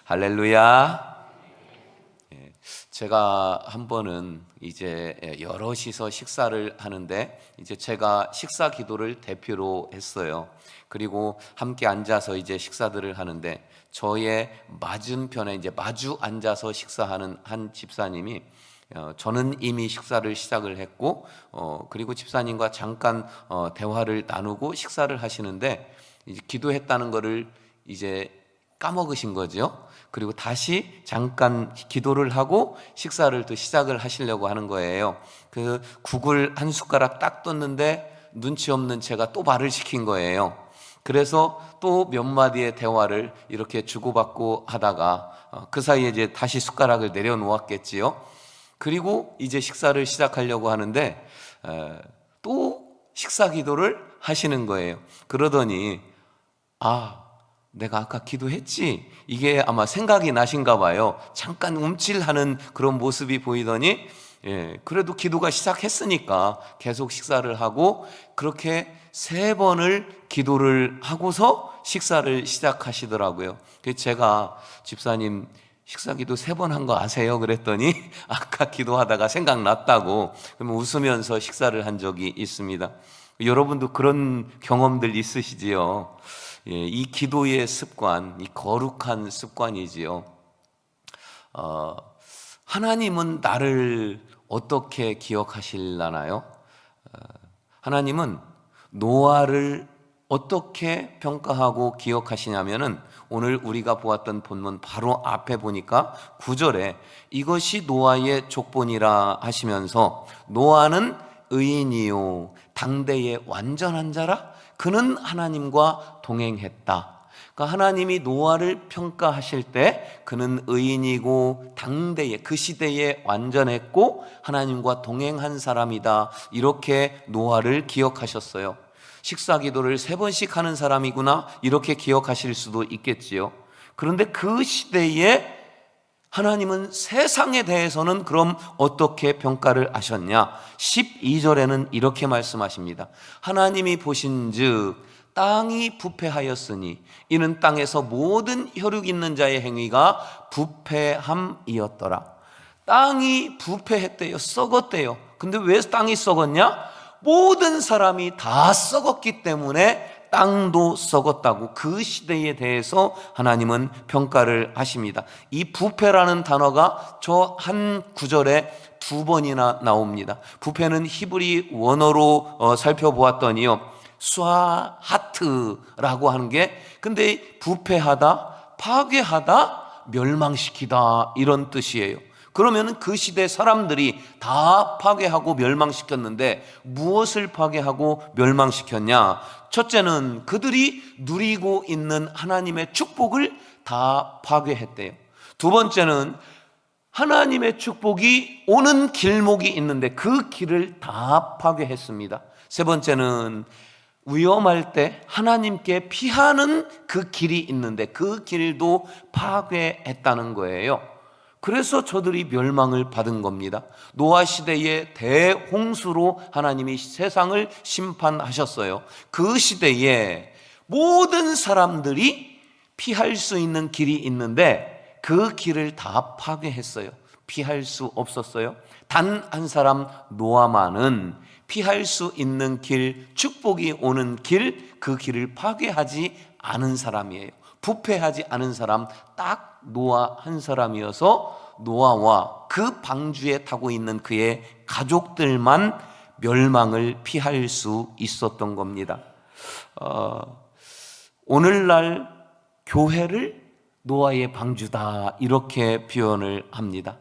할렐루야. 제가 한 번은 이제 여럿이서 식사를 하는데 이제 제가 식사 기도를 대표로 했어요. 그리고 함께 앉아서 이제 식사들을 하는데 저의 맞은편에 이제 마주 앉아서 식사하는 한 집사님이 저는 이미 식사를 시작을 했고 그리고 집사님과 잠깐 대화를 나누고 식사를 하시는데 이제 기도했다는 거를 이제 까먹으신 거죠. 그리고 다시 잠깐 기도를 하고 식사를 또 시작을 하시려고 하는 거예요. 그 국을 한 숟가락 딱 떴는데 눈치 없는 제가 또 말을 시킨 거예요. 그래서 또 몇 마디의 대화를 이렇게 주고받고 하다가 그 사이에 이제 다시 숟가락을 내려놓았겠지요. 그리고 이제 식사를 시작하려고 하는데 또 식사 기도를 하시는 거예요. 그러더니 내가 아까 기도했지? 이게 아마 생각이 나신가 봐요. 잠깐 움찔하는 그런 모습이 보이더니 그래도 기도가 시작했으니까 계속 식사를 하고 그렇게 3번을 기도를 하고서 식사를 시작하시더라고요. 그래서 제가 집사님 식사 기도 3번 한 거 아세요? 그랬더니 아까 기도하다가 생각났다고 그러면 웃으면서 식사를 한 적이 있습니다. 여러분도 그런 경험들 있으시지요? 이 기도의 습관, 이 거룩한 습관이지요. 하나님은 나를 어떻게 기억하실라나요? 하나님은 노아를 어떻게 평가하고 기억하시냐면은 오늘 우리가 보았던 본문 바로 앞에 보니까 9절에 이것이 노아의 족본이라 하시면서 노아는 의인이요 당대의 완전한 자라 그는 하나님과 동행했다. 그러니까 하나님이 노아를 평가하실 때 그는 의인이고 당대에 그 시대에 완전했고 하나님과 동행한 사람이다. 이렇게 노아를 기억하셨어요. 식사 기도를 3번씩 하는 사람이구나 이렇게 기억하실 수도 있겠지요. 그런데 그 시대에 하나님은 세상에 대해서는 그럼 어떻게 평가를 하셨냐? 12절에는 이렇게 말씀하십니다. 하나님이 보신즉 땅이 부패하였으니 이는 땅에서 모든 혈육 있는 자의 행위가 부패함이었더라. 땅이 부패했대요. 썩었대요. 근데 왜 땅이 썩었냐? 모든 사람이 다 썩었기 때문에 땅도 썩었다고 그 시대에 대해서 하나님은 평가를 하십니다. 이 부패라는 단어가 저 한 구절에 2번이나 나옵니다. 부패는 히브리 원어로 살펴보았더니요 수아하트라고 하는 게 근데 부패하다, 파괴하다, 멸망시키다 이런 뜻이에요. 그러면 그 시대 사람들이 다 파괴하고 멸망시켰는데 무엇을 파괴하고 멸망시켰냐? 첫째는 그들이 누리고 있는 하나님의 축복을 다 파괴했대요. 두 번째는 하나님의 축복이 오는 길목이 있는데 그 길을 다 파괴했습니다. 세 번째는 위험할 때 하나님께 피하는 그 길이 있는데 그 길도 파괴했다는 거예요. 그래서 저들이 멸망을 받은 겁니다. 노아 시대의 대홍수로 하나님이 세상을 심판하셨어요. 그 시대에 모든 사람들이 피할 수 있는 길이 있는데 그 길을 다 파괴했어요. 피할 수 없었어요. 단 한 사람 노아만은 피할 수 있는 길, 축복이 오는 길, 그 길을 파괴하지 않은 사람이에요. 부패하지 않은 사람 딱 노아 한 사람이어서 노아와 그 방주에 타고 있는 그의 가족들만 멸망을 피할 수 있었던 겁니다. 오늘날 교회를 노아의 방주다 이렇게 표현을 합니다.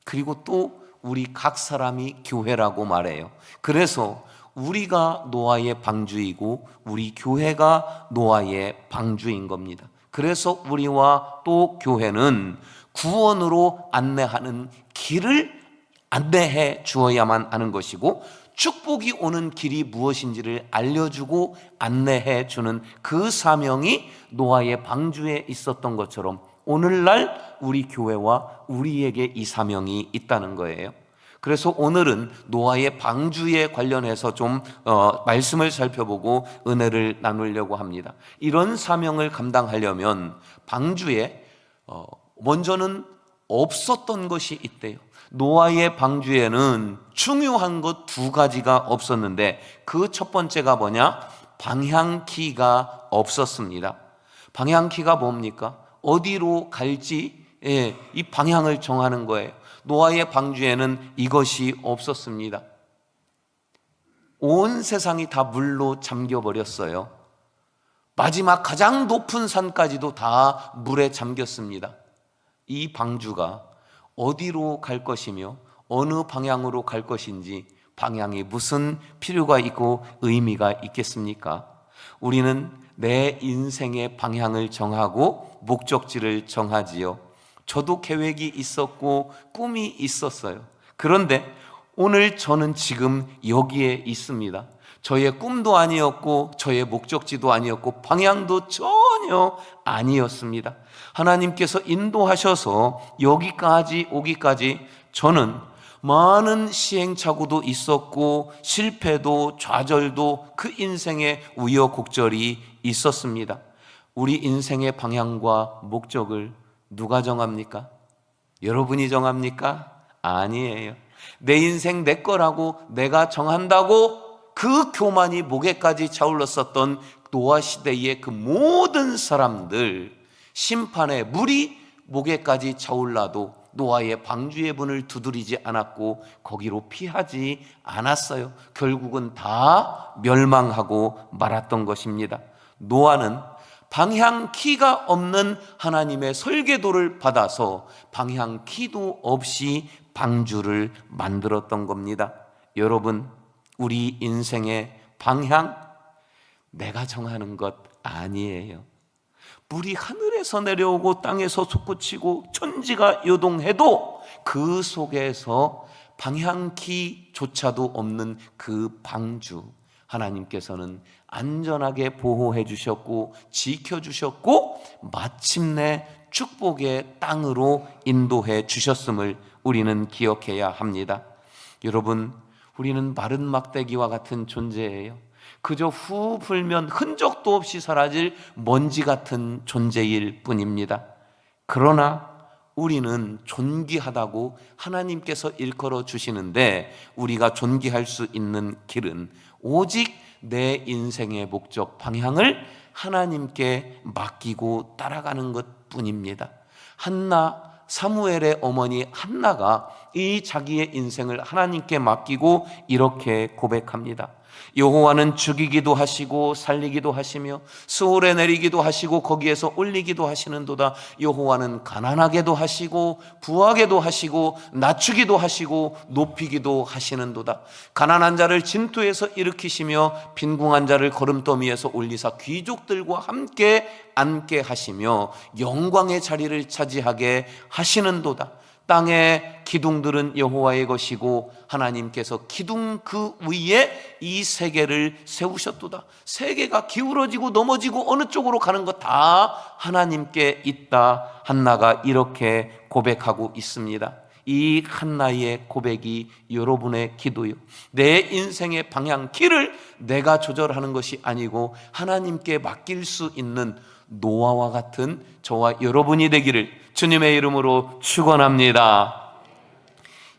그리고 또 우리 각 사람이 교회라고 말해요. 그래서 우리가 노아의 방주이고 우리 교회가 노아의 방주인 겁니다. 그래서 우리와 또 교회는 구원으로 안내하는 길을 안내해 주어야만 하는 것이고 축복이 오는 길이 무엇인지를 알려주고 안내해 주는 그 사명이 노아의 방주에 있었던 것처럼 오늘날 우리 교회와 우리에게 이 사명이 있다는 거예요. 그래서 오늘은 노아의 방주에 관련해서 좀 말씀을 살펴보고 은혜를 나누려고 합니다. 이런 사명을 감당하려면 방주에 먼저는 없었던 것이 있대요. 노아의 방주에는 중요한 것 두 가지가 없었는데 그 첫 번째가 뭐냐? 방향키가 없었습니다. 방향키가 뭡니까? 어디로 갈지 이 방향을 정하는 거예요. 노아의 방주에는 이것이 없었습니다. 온 세상이 다 물로 잠겨버렸어요. 마지막 가장 높은 산까지도 다 물에 잠겼습니다. 이 방주가 어디로 갈 것이며 어느 방향으로 갈 것인지 방향이 무슨 필요가 있고 의미가 있겠습니까? 우리는 내 인생의 방향을 정하고 목적지를 정하지요. 저도 계획이 있었고 꿈이 있었어요. 그런데 오늘 저는 지금 여기에 있습니다. 저의 꿈도 아니었고 저의 목적지도 아니었고 방향도 전혀 아니었습니다. 하나님께서 인도하셔서 여기까지 오기까지 저는 많은 시행착오도 있었고 실패도 좌절도 그 인생의 우여곡절이 있었습니다. 우리 인생의 방향과 목적을 누가 정합니까? 여러분이 정합니까? 아니에요. 내 인생 내 거라고 내가 정한다고 그 교만이 목에까지 차올랐었던 노아 시대의 그 모든 사람들, 심판의 물이 목에까지 차올라도 노아의 방주의 문을 두드리지 않았고 거기로 피하지 않았어요. 결국은 다 멸망하고 말았던 것입니다. 노아는 방향키가 없는 하나님의 설계도를 받아서 방향키도 없이 방주를 만들었던 겁니다. 여러분, 우리 인생의 방향 내가 정하는 것 아니에요. 물이 하늘에서 내려오고 땅에서 솟구치고 천지가 요동해도 그 속에서 방향키조차도 없는 그 방주, 하나님께서는 안전하게 보호해 주셨고 지켜주셨고 마침내 축복의 땅으로 인도해 주셨음을 우리는 기억해야 합니다. 여러분, 우리는 마른 막대기와 같은 존재예요. 그저 후 불면 흔적도 없이 사라질 먼지 같은 존재일 뿐입니다. 그러나 우리는 존귀하다고 하나님께서 일컬어 주시는데 우리가 존귀할 수 있는 길은 오직 내 인생의 목적 방향을 하나님께 맡기고 따라가는 것 뿐입니다. 사무엘의 어머니 한나가 이 자기의 인생을 하나님께 맡기고 이렇게 고백합니다. 여호와는 죽이기도 하시고 살리기도 하시며 수월에 내리기도 하시고 거기에서 올리기도 하시는도다. 여호와는 가난하게도 하시고 부하게도 하시고 낮추기도 하시고 높이기도 하시는도다. 가난한 자를 진토에서 일으키시며 빈궁한 자를 거름더미에서 올리사 귀족들과 함께 앉게 하시며 영광의 자리를 차지하게 하시는도다. 땅의 기둥들은 여호와의 것이고 하나님께서 기둥 그 위에 이 세계를 세우셨도다. 세계가 기울어지고 넘어지고 어느 쪽으로 가는 것 다 하나님께 있다. 한나가 이렇게 고백하고 있습니다. 이 한나의 고백이 여러분의 기도요. 내 인생의 방향 길을 내가 조절하는 것이 아니고 하나님께 맡길 수 있는 노아와 같은 저와 여러분이 되기를 주님의 이름으로 축원합니다.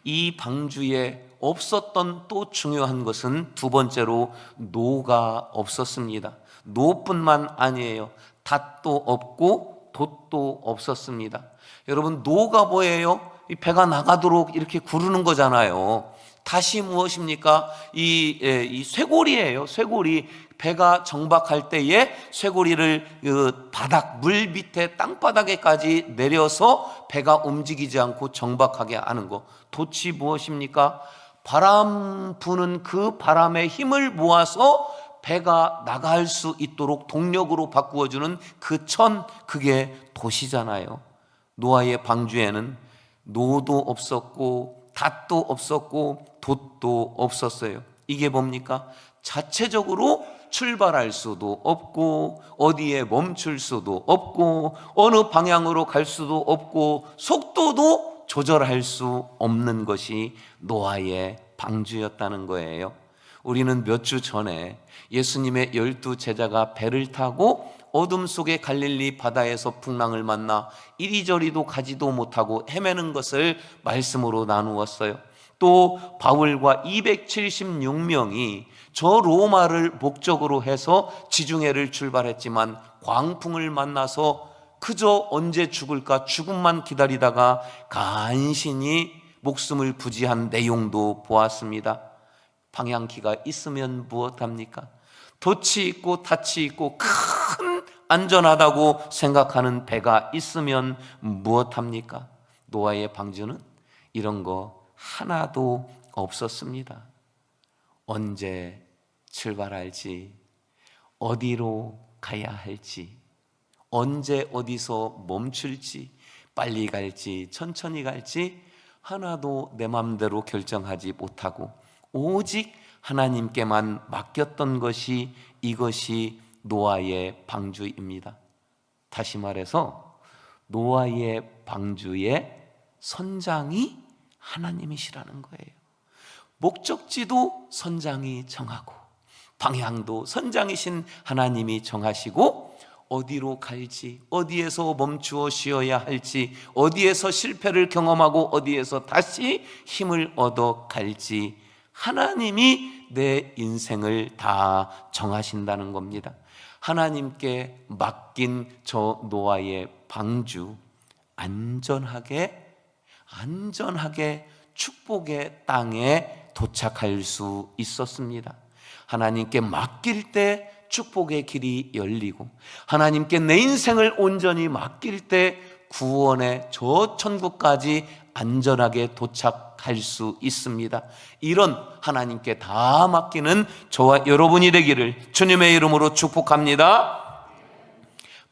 이 방주에 없었던 또 중요한 것은 두 번째로 노가 없었습니다. 노뿐만 아니에요. 닷도 없고 돛도 없었습니다. 여러분, 노가 뭐예요? 이 배가 나가도록 이렇게 구르는 거잖아요. 닷이 무엇입니까? 이 쇠고리예요. 쇠고리. 배가 정박할 때에 쇠고리를 바닥 물 밑에 땅바닥에까지 내려서 배가 움직이지 않고 정박하게 하는 거. 돛이 무엇입니까? 바람 부는 그 바람의 힘을 모아서 배가 나갈 수 있도록 동력으로 바꾸어주는 그 천, 그게 돛이잖아요. 노아의 방주에는 노도 없었고 닷도 없었고 돛도 없었어요. 이게 뭡니까? 자체적으로 출발할 수도 없고 어디에 멈출 수도 없고 어느 방향으로 갈 수도 없고 속도도 조절할 수 없는 것이 노아의 방주였다는 거예요. 우리는 몇 주 전에 예수님의 12 제자가 배를 타고 어둠 속의 갈릴리 바다에서 풍랑을 만나 이리저리도 가지도 못하고 헤매는 것을 말씀으로 나누었어요. 또 바울과 276명이 저 로마를 목적으로 해서 지중해를 출발했지만 광풍을 만나서 그저 언제 죽을까 죽음만 기다리다가 간신히 목숨을 부지한 내용도 보았습니다. 방향키가 있으면 무엇합니까? 돛이 있고 닻이 있고 큰 안전하다고 생각하는 배가 있으면 무엇합니까? 노아의 방주는 이런 거 하나도 없었습니다. 언제 출발할지, 어디로 가야 할지, 언제 어디서 멈출지, 빨리 갈지 천천히 갈지 하나도 내 마음대로 결정하지 못하고 오직 하나님께만 맡겼던 것이 이것이 노아의 방주입니다. 다시 말해서 노아의 방주의 선장이 하나님이시라는 거예요. 목적지도 선장이 정하고 방향도 선장이신 하나님이 정하시고 어디로 갈지, 어디에서 멈추어 쉬어야 할지, 어디에서 실패를 경험하고 어디에서 다시 힘을 얻어 갈지 하나님이 내 인생을 다 정하신다는 겁니다. 하나님께 맡긴 저 노아의 방주 안전하게 축복의 땅에 도착할 수 있었습니다. 하나님께 맡길 때 축복의 길이 열리고 하나님께 내 인생을 온전히 맡길 때 구원의 저 천국까지 안전하게 도착할 수 있습니다. 이런 하나님께 다 맡기는 저와 여러분이 되기를 주님의 이름으로 축복합니다.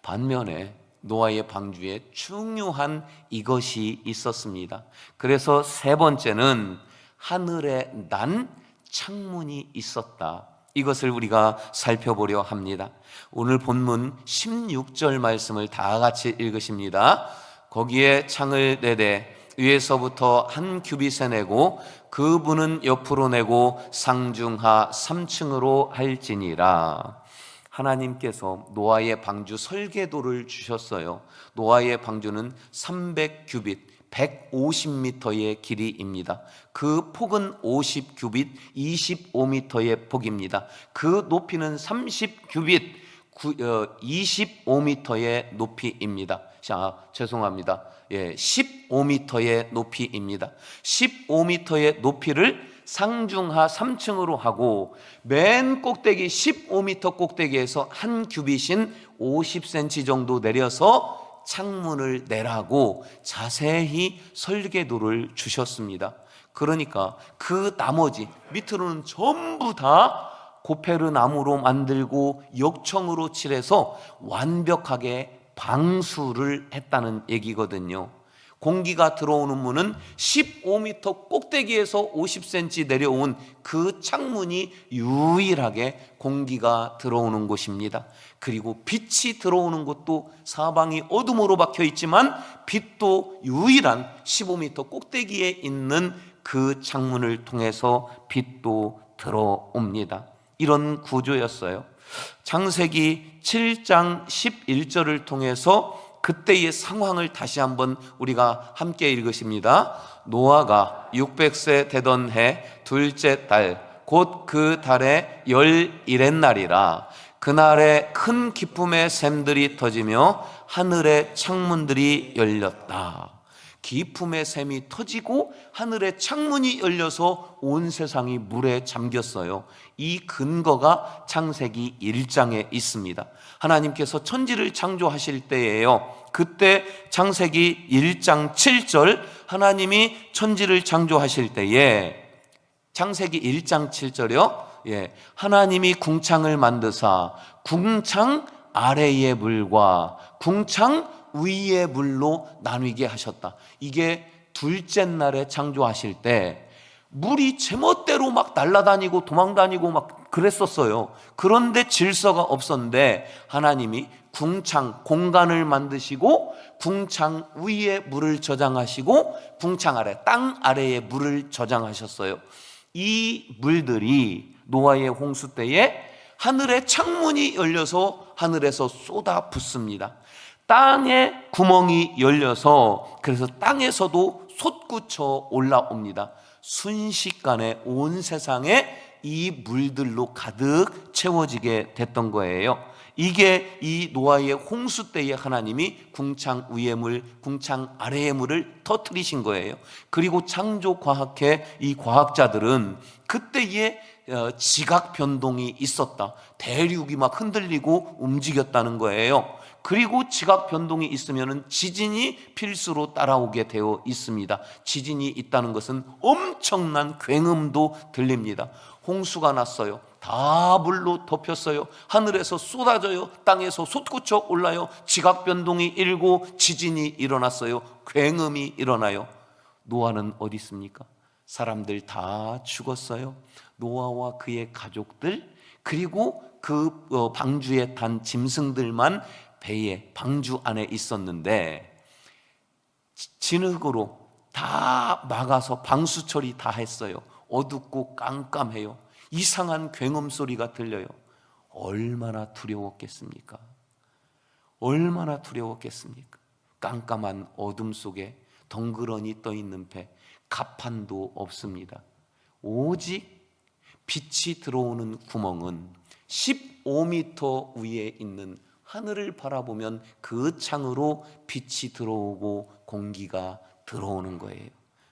반면에 노아의 방주에 중요한 이것이 있었습니다. 그래서 세 번째는 하늘에 난 창문이 있었다. 이것을 우리가 살펴보려 합니다. 오늘 본문 16절 말씀을 다 같이 읽으십니다. 거기에 창을 내되 위에서부터 한 규빗에 내고 그분은 옆으로 내고 상중하 3층으로 할지니라. 하나님께서 노아의 방주 설계도를 주셨어요. 노아의 방주는 300규빗 150m의 길이입니다. 그 폭은 50규빗 25m의 폭입니다. 그 높이는 30규빗 25m의 높이입니다. 자, 죄송합니다. 15m의 높이입니다. 15m의 높이를 상중하 3층으로 하고 맨 꼭대기 15m 꼭대기에서 한 규빗인 50cm 정도 내려서 창문을 내라고 자세히 설계도를 주셨습니다. 그러니까 그 나머지 밑으로는 전부 다 고페르 나무로 만들고 역청으로 칠해서 완벽하게 방수를 했다는 얘기거든요. 공기가 들어오는 문은 15m 꼭대기에서 50cm 내려온 그 창문이 유일하게 공기가 들어오는 곳입니다. 그리고 빛이 들어오는 곳도 사방이 어둠으로 박혀 있지만 빛도 유일한 15m 꼭대기에 있는 그 창문을 통해서 빛도 들어옵니다. 이런 구조였어요. 창세기 7장 11절을 통해서 그때의 상황을 다시 한번 우리가 함께 읽으십니다. 노아가 600세 되던 해 둘째 달 곧 그 달의 11의 날이라. 그날에 큰 기쁨의 샘들이 터지며 하늘의 창문들이 열렸다. 기쁨의 샘이 터지고 하늘의 창문이 열려서 온 세상이 물에 잠겼어요. 이 근거가 창세기 1장에 있습니다. 하나님께서 천지를 창조하실 때예요. 그때 창세기 1장 7절 하나님이 천지를 창조하실 때에 창세기 1장 7절이요. 하나님이 궁창을 만드사 궁창 아래의 물과 궁창 위의 물로 나뉘게 하셨다. 이게 둘째 날에 창조하실 때 물이 제멋대로 막 날아다니고 도망다니고 막 그랬었어요. 그런데 질서가 없었는데 하나님이 궁창 공간을 만드시고 궁창 위에 물을 저장하시고 궁창 아래 땅 아래에 물을 저장하셨어요. 이 물들이 노아의 홍수 때에 하늘의 창문이 열려서 하늘에서 쏟아붓습니다. 땅에 구멍이 열려서 그래서 땅에서도 솟구쳐 올라옵니다. 순식간에 온 세상에 이 물들로 가득 채워지게 됐던 거예요. 이게 이 노아의 홍수 때에 하나님이 궁창 위의 물, 궁창 아래의 물을 터뜨리신 거예요. 그리고 창조과학회 이 과학자들은 그때에 지각 변동이 있었다. 대륙이 막 흔들리고 움직였다는 거예요. 그리고 지각 변동이 있으면 지진이 필수로 따라오게 되어 있습니다. 지진이 있다는 것은 엄청난 굉음도 들립니다. 홍수가 났어요. 다 물로 덮였어요. 하늘에서 쏟아져요. 땅에서 솟구쳐 올라요. 지각 변동이 일고 지진이 일어났어요. 굉음이 일어나요. 노아는 어디 있습니까? 사람들 다 죽었어요. 노아와 그의 가족들, 그리고 그 방주에 탄 짐승들만 배에 방주 안에 있었는데 진흙으로 다 막아서 방수 처리 다 했어요. 어둡고 깜깜해요. 이상한 굉음 소리가 들려요. 얼마나 두려웠겠습니까? 얼마나 두려웠겠습니까? 깜깜한 어둠 속에 덩그러니 떠 있는 배, 갑판도 없습니다. 오직 빛이 들어오는 구멍은 15m 위에 있는 하늘을 바라보면 그 창으로 빛이 들어오고 공기가 들어오는 거예요.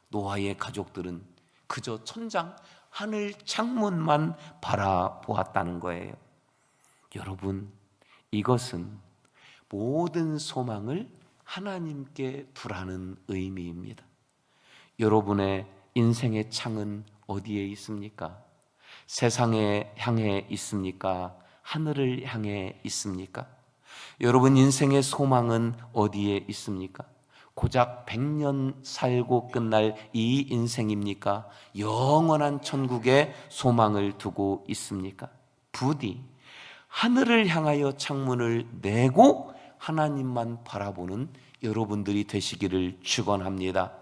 노아의 가족들은 그저 천장 하늘 창문만 바라보았다는 거예요. 여러분, 이것은 모든 소망을 하나님께 두라는 의미입니다. 여러분의 인생의 창은 어디에 있습니까? 세상에 향해 있습니까? 하늘을 향해 있습니까? 여러분 인생의 소망은 어디에 있습니까? 고작 100년 살고 끝날 이 인생입니까? 영원한 천국에 소망을 두고 있습니까? 부디 하늘을 향하여 창문을 내고 하나님만 바라보는 여러분들이 되시기를 축원합니다.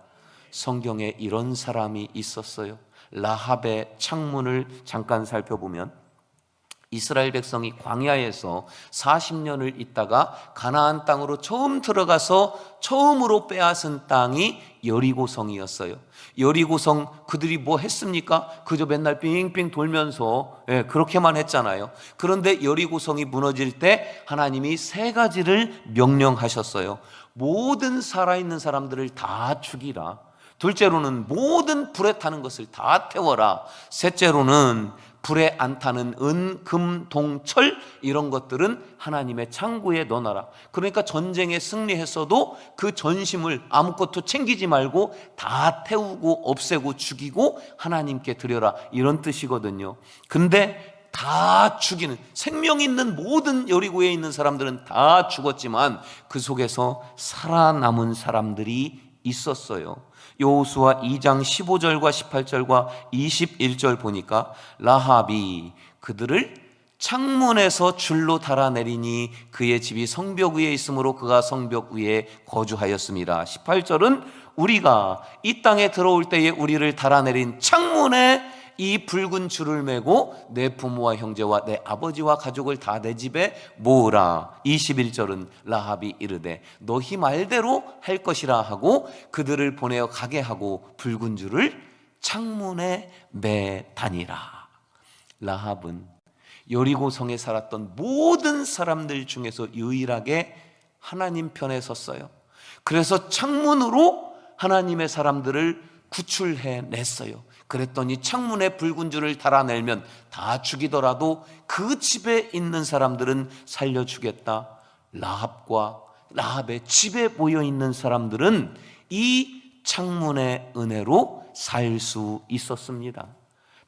성경에 이런 사람이 있었어요. 라합의 창문을 잠깐 살펴보면 이스라엘 백성이 광야에서 40년을 있다가 가나안 땅으로 처음 들어가서 처음으로 빼앗은 땅이 여리고성이었어요. 여리고성 그들이 뭐 했습니까? 그저 맨날 빙빙 돌면서 그렇게만 했잖아요. 그런데 여리고성이 무너질 때 하나님이 세 가지를 명령하셨어요. 모든 살아있는 사람들을 다 죽이라. 둘째로는 모든 불에 타는 것을 다 태워라. 셋째로는 불에 안 타는 은, 금, 동, 철 이런 것들은 하나님의 창고에 넣어놔라. 그러니까 전쟁에 승리했어도 그 전심을 아무것도 챙기지 말고 다 태우고 없애고 죽이고 하나님께 드려라, 이런 뜻이거든요. 근데 다 죽이는, 생명 있는 모든 여리고에 있는 사람들은 다 죽었지만 그 속에서 살아남은 사람들이 있었어요. 여호수아 2장 15절과 18절과 21절 보니까 라합이 그들을 창문에서 줄로 달아내리니 그의 집이 성벽 위에 있으므로 그가 성벽 위에 거주하였습니다. 18절은 우리가 이 땅에 들어올 때에 우리를 달아내린 창문에 이 붉은 줄을 메고 내 부모와 형제와 내 아버지와 가족을 다 내 집에 모으라. 21절은 라합이 이르되 너희 말대로 할 것이라 하고 그들을 보내어 가게 하고 붉은 줄을 창문에 매 다니라. 라합은 여리고성에 살았던 모든 사람들 중에서 유일하게 하나님 편에 섰어요. 그래서 창문으로 하나님의 사람들을 구출해 냈어요. 그랬더니 창문에 붉은 줄을 달아내면 다 죽이더라도 그 집에 있는 사람들은 살려주겠다. 라합의 집에 모여있는 사람들은 이 창문의 은혜로 살 수 있었습니다.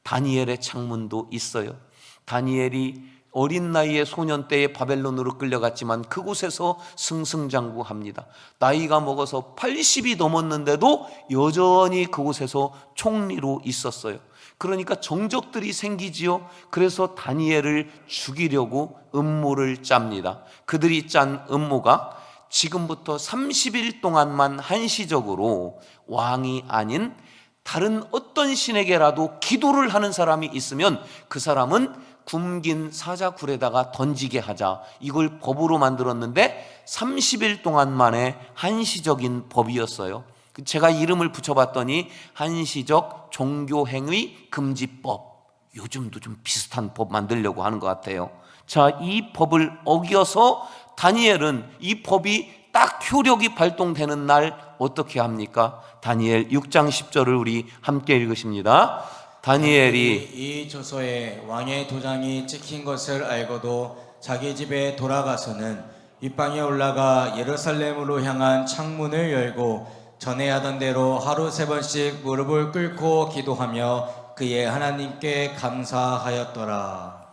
다니엘의 창문도 있어요. 다니엘이 어린 나이에 소년 때에 바벨론으로 끌려갔지만 그곳에서 승승장구합니다. 나이가 먹어서 80이 넘었는데도 여전히 그곳에서 총리로 있었어요. 그러니까 정적들이 생기지요. 그래서 다니엘을 죽이려고 음모를 짭니다. 그들이 짠 음모가 지금부터 30일 동안만 한시적으로 왕이 아닌 다른 어떤 신에게라도 기도를 하는 사람이 있으면 그 사람은 굶긴 사자굴에다가 던지게 하자. 이걸 법으로 만들었는데 30일 동안 만에 한시적인 법이었어요. 제가 이름을 붙여봤더니 한시적 종교행위 금지법. 요즘도 좀 비슷한 법 만들려고 하는 것 같아요. 자, 이 법을 어겨서 다니엘은 이 법이 딱 효력이 발동되는 날 어떻게 합니까? 다니엘 6장 10절을 우리 함께 읽으십니다. 다니엘이 이 조서에 왕의 도장이 찍힌 것을 알고도 자기 집에 돌아가서는 윗방에 올라가 예루살렘으로 향한 창문을 열고 전에 하던 대로 하루 3번씩 무릎을 꿇고 기도하며 그의 하나님께 감사하였더라.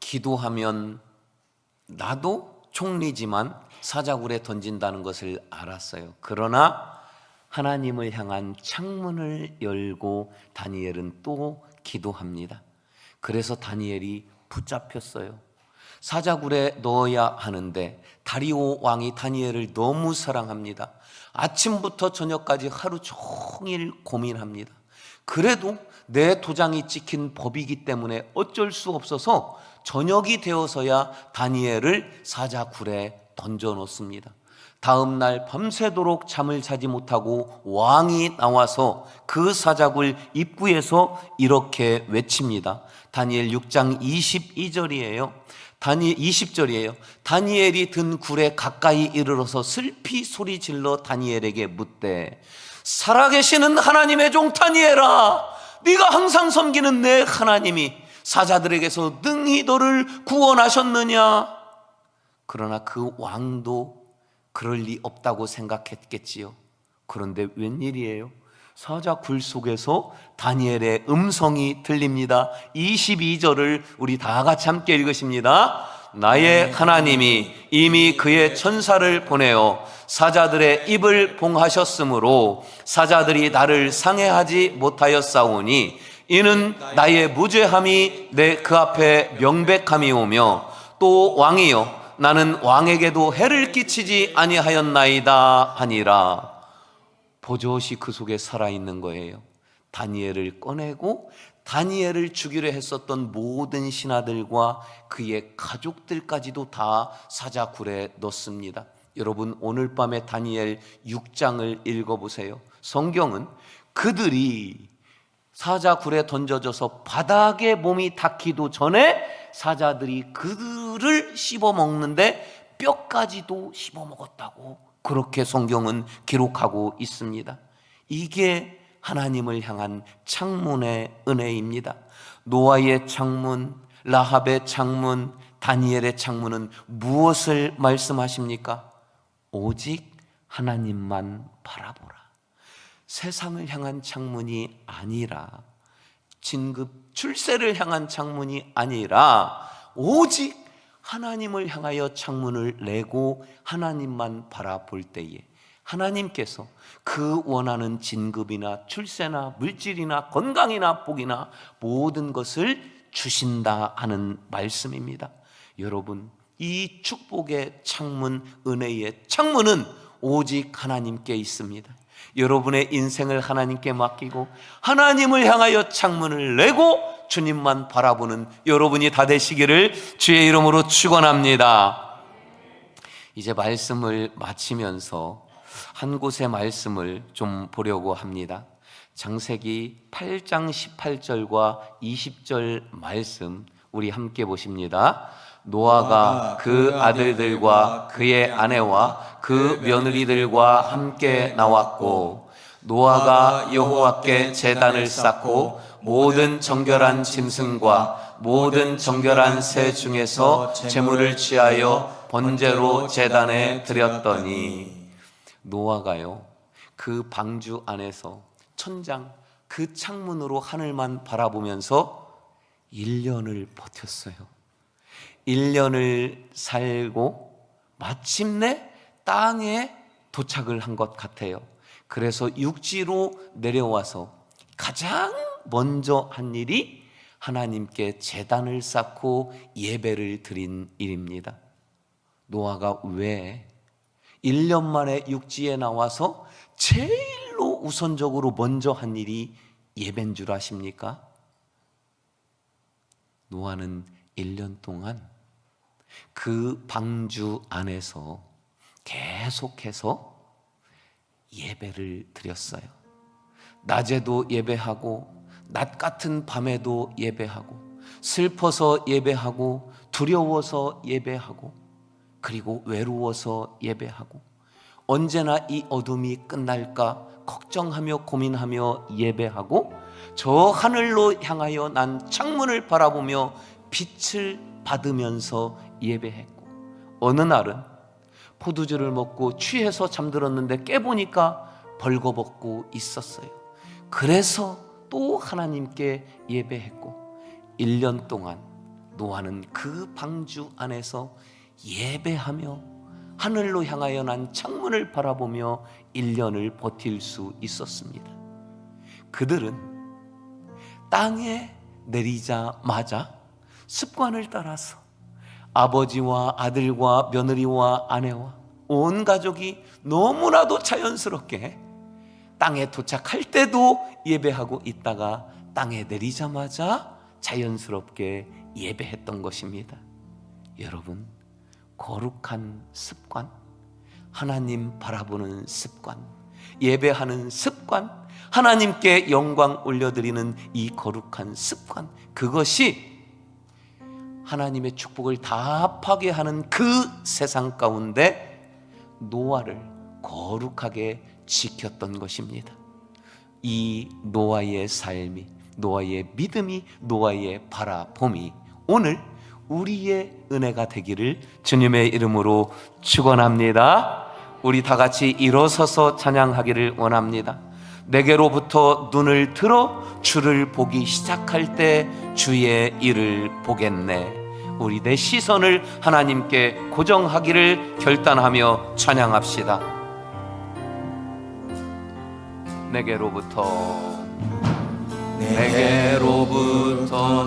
기도하면 나도 총리지만 사자굴에 던진다는 것을 알았어요. 그러나 하나님을 향한 창문을 열고 다니엘은 또 기도합니다. 그래서 다니엘이 붙잡혔어요. 사자굴에 넣어야 하는데 다리오 왕이 다니엘을 너무 사랑합니다. 아침부터 저녁까지 하루 종일 고민합니다. 그래도 내 도장이 찍힌 법이기 때문에 어쩔 수 없어서 저녁이 되어서야 다니엘을 사자굴에 던져놓습니다. 다음 날 밤새도록 잠을 자지 못하고 왕이 나와서 그 사자굴 입구에서 이렇게 외칩니다. 다니엘 6장 22절이에요. 20절이에요. 다니엘이 든 굴에 가까이 이르러서 슬피 소리 질러 다니엘에게 묻되 살아계시는 하나님의 종 다니엘아, 네가 항상 섬기는 내 하나님이 사자들에게서 능히 너를 구원하셨느냐? 그러나 그 왕도 그럴 리 없다고 생각했겠지요. 그런데 웬일이에요? 사자굴 속에서 다니엘의 음성이 들립니다. 22절을 우리 다 같이 함께 읽으십니다. 나의 하나님이 이미 그의 천사를 보내어 사자들의 입을 봉하셨으므로 사자들이 나를 상해하지 못하였사오니 이는 나의 무죄함이 내 그 앞에 명백함이오며 또 왕이여 나는 왕에게도 해를 끼치지 아니하였나이다 하니라. 버젓이 그 속에 살아있는 거예요. 다니엘을 꺼내고 다니엘을 죽이려 했었던 모든 신하들과 그의 가족들까지도 다 사자굴에 넣습니다. 여러분, 오늘 밤에 다니엘 6장을 읽어보세요. 성경은 그들이 사자굴에 던져져서 바닥에 몸이 닿기도 전에 사자들이 그들을 씹어먹는데 뼈까지도 씹어먹었다고 그렇게 성경은 기록하고 있습니다. 이게 하나님을 향한 창문의 은혜입니다. 노아의 창문, 라합의 창문, 다니엘의 창문은 무엇을 말씀하십니까? 오직 하나님만 바라보라. 세상을 향한 창문이 아니라, 진급 출세를 향한 창문이 아니라 오직 하나님을 향하여 창문을 내고 하나님만 바라볼 때에 하나님께서 그 원하는 진급이나 출세나 물질이나 건강이나 복이나 모든 것을 주신다 하는 말씀입니다. 여러분, 이 축복의 창문, 은혜의 창문은 오직 하나님께 있습니다. 여러분의 인생을 하나님께 맡기고 하나님을 향하여 창문을 내고 주님만 바라보는 여러분이 다 되시기를 주의 이름으로 축원합니다. 이제 말씀을 마치면서 한 곳의 말씀을 좀 보려고 합니다. 창세기 8장 18절과 20절 말씀 우리 함께 보십니다. 노아가 그 아들들과 그의 아내와 그 며느리들과 함께 나왔고 노아가 여호와께 제단을 쌓고 모든 정결한 짐승과 모든 정결한 새 중에서 제물을 취하여 번제로 제단에 드렸더니, 노아가요 그 방주 안에서 천장 그 창문으로 하늘만 바라보면서 1년을 버텼어요. 1년을 살고 마침내 땅에 도착을 한 것 같아요. 그래서 육지로 내려와서 가장 먼저 한 일이 하나님께 제단을 쌓고 예배를 드린 일입니다. 노아가 왜 1년 만에 육지에 나와서 제일로 우선적으로 먼저 한 일이 예배인 줄 아십니까? 노아는 1년 동안 그 방주 안에서 계속해서 예배를 드렸어요. 낮에도 예배하고 낮 같은 밤에도 예배하고 슬퍼서 예배하고 두려워서 예배하고 그리고 외로워서 예배하고 언제나 이 어둠이 끝날까 걱정하며 고민하며 예배하고 저 하늘로 향하여 난 창문을 바라보며 빛을 받으면서 예배했고 어느 날은 포도주를 먹고 취해서 잠들었는데 깨보니까 벌거벗고 있었어요. 그래서 또 하나님께 예배했고 1년 동안 노아는 그 방주 안에서 예배하며 하늘로 향하여 난 창문을 바라보며 1년을 버틸 수 있었습니다. 그들은 땅에 내리자마자 습관을 따라서 아버지와 아들과 며느리와 아내와 온 가족이 너무나도 자연스럽게 땅에 도착할 때도 예배하고 있다가 땅에 내리자마자 자연스럽게 예배했던 것입니다. 여러분, 거룩한 습관, 하나님 바라보는 습관, 예배하는 습관, 하나님께 영광 올려드리는 이 거룩한 습관, 그것이 하나님의 축복을 다 파괴하는 그 세상 가운데 노아를 거룩하게 지켰던 것입니다. 이 노아의 삶이, 노아의 믿음이, 노아의 바라봄이 오늘 우리의 은혜가 되기를 주님의 이름으로 축원합니다. 우리 다 같이 일어서서 찬양하기를 원합니다. 내게로부터 눈을 들어 주를 보기 시작할 때 주의 일을 보겠네. 우리 내 시선을 하나님께 고정하기를 결단하며 찬양합시다. 내게로부터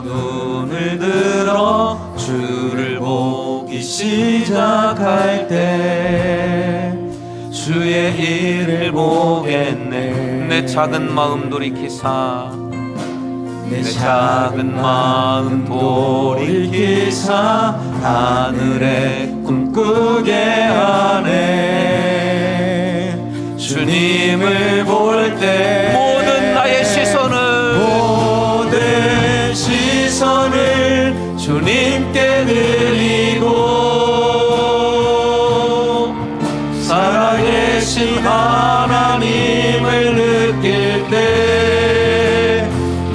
눈을 들어 주를 보기 시작할 때 주의 일을 보겠네. 내 작은 마음 돌이키사, 내 작은 마음 돌이키사 하늘에 꿈꾸게 하네. 주님을 볼 때 모든 나의 시선을 주님께 드리고 살아계신 하나님을 느낄 때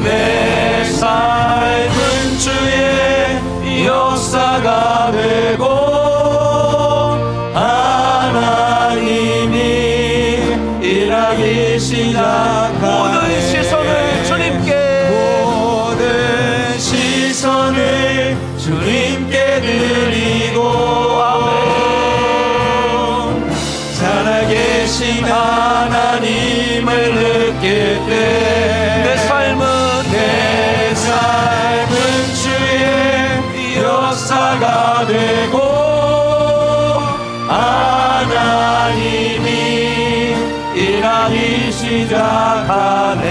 내 삶은 주의 역사가 되고 하나님이 일하기 시작하네. 모든 시선을 주님께 드리고 아멘. 살아계신 하나님을 느낄 때 내 삶은 주의 역사가 되고 하나님이 일하기 시작하네.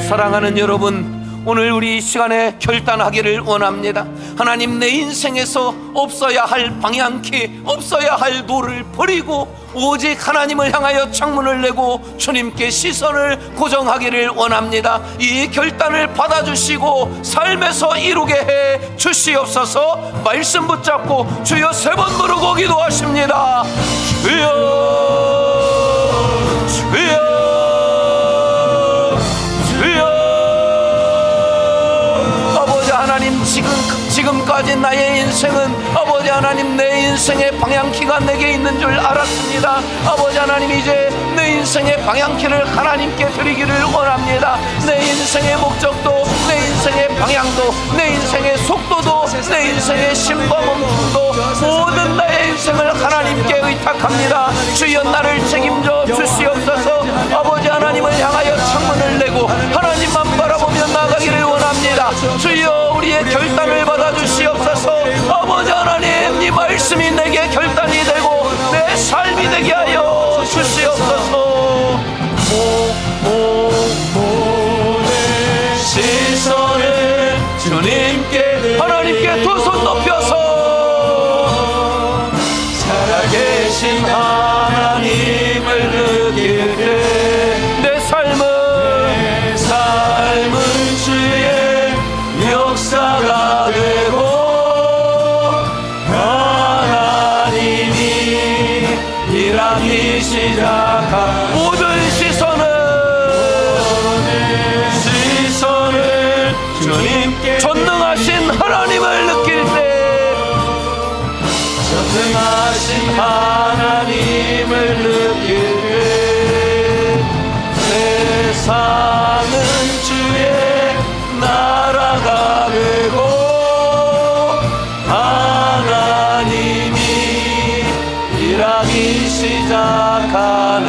사랑하는 여러분, 오늘 우리 이 시간에 결단하기를 원합니다. 하나님, 내 인생에서 없어야 할 방향키, 없어야 할 노를 버리고 오직 하나님을 향하여 창문을 내고 주님께 시선을 고정하기를 원합니다. 이 결단을 받아주시고 삶에서 이루게 해 주시옵소서. 말씀 붙잡고 주여 3번 부르고 기도하십니다. 주여, 주여, 하나님, 지금까지 나의 인생은 아버지 하나님 내 인생의 방향키가 내게 있는 줄 알았습니다. 아버지 하나님, 이제 내 인생의 방향키를 하나님께 드리기를 원합니다. 내 인생의 목적도, 내 인생의 방향도, 내 인생의 속도도, 내 인생의 심범음도 모든 나의 인생을 하나님께 의탁합니다. 주여, 나를 책임져 주시옵소서. 아버지 하나님을 향하여 창문을 내고 하나님만 바라보며 나가기를 원합니다. 주여, 우리의 결단을 받아주시옵소서. 아버지 하나님, 이 말씀이 내게 결단이 되고 내 삶이 되게 하여 주시옵소서. 모든 시선을 주님께, 하나님께 하나님을 느낄 때 세상은 주의 나라가 되고 하나님이 일하기 시작하네.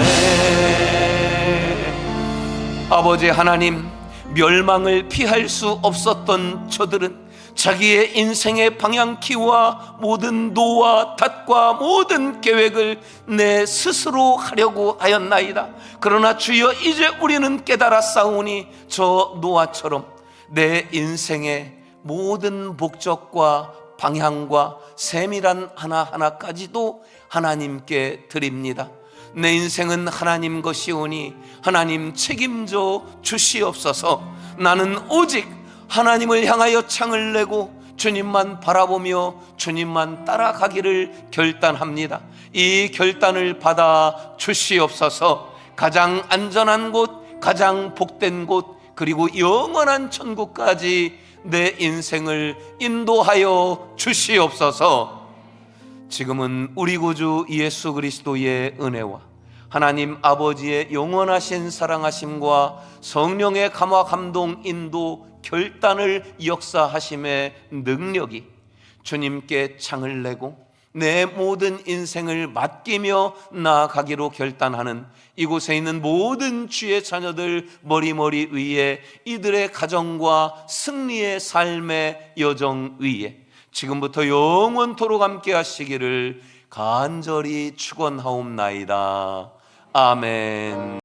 아버지 하나님, 멸망을 피할 수 없었던 저들은 자기의 인생의 방향키와 모든 노와 탓과 모든 계획을 내 스스로 하려고 하였나이다. 그러나 주여, 이제 우리는 깨달았사오니 저 노아처럼 내 인생의 모든 목적과 방향과 세밀한 하나하나까지도 하나님께 드립니다. 내 인생은 하나님 것이오니 하나님 책임져 주시옵소서. 나는 오직 하나님을 향하여 창을 내고 주님만 바라보며 주님만 따라가기를 결단합니다. 이 결단을 받아 주시옵소서. 가장 안전한 곳, 가장 복된 곳, 그리고 영원한 천국까지 내 인생을 인도하여 주시옵소서. 지금은 우리 구주 예수 그리스도의 은혜와 하나님 아버지의 영원하신 사랑하심과 성령의 감화 감동 인도 결단을 역사하심의 능력이 주님께 창을 내고 내 모든 인생을 맡기며 나아가기로 결단하는 이곳에 있는 모든 주의 자녀들 머리머리 위에, 이들의 가정과 승리의 삶의 여정 위에 지금부터 영원토록 함께 하시기를 간절히 축원하옵나이다. 아멘.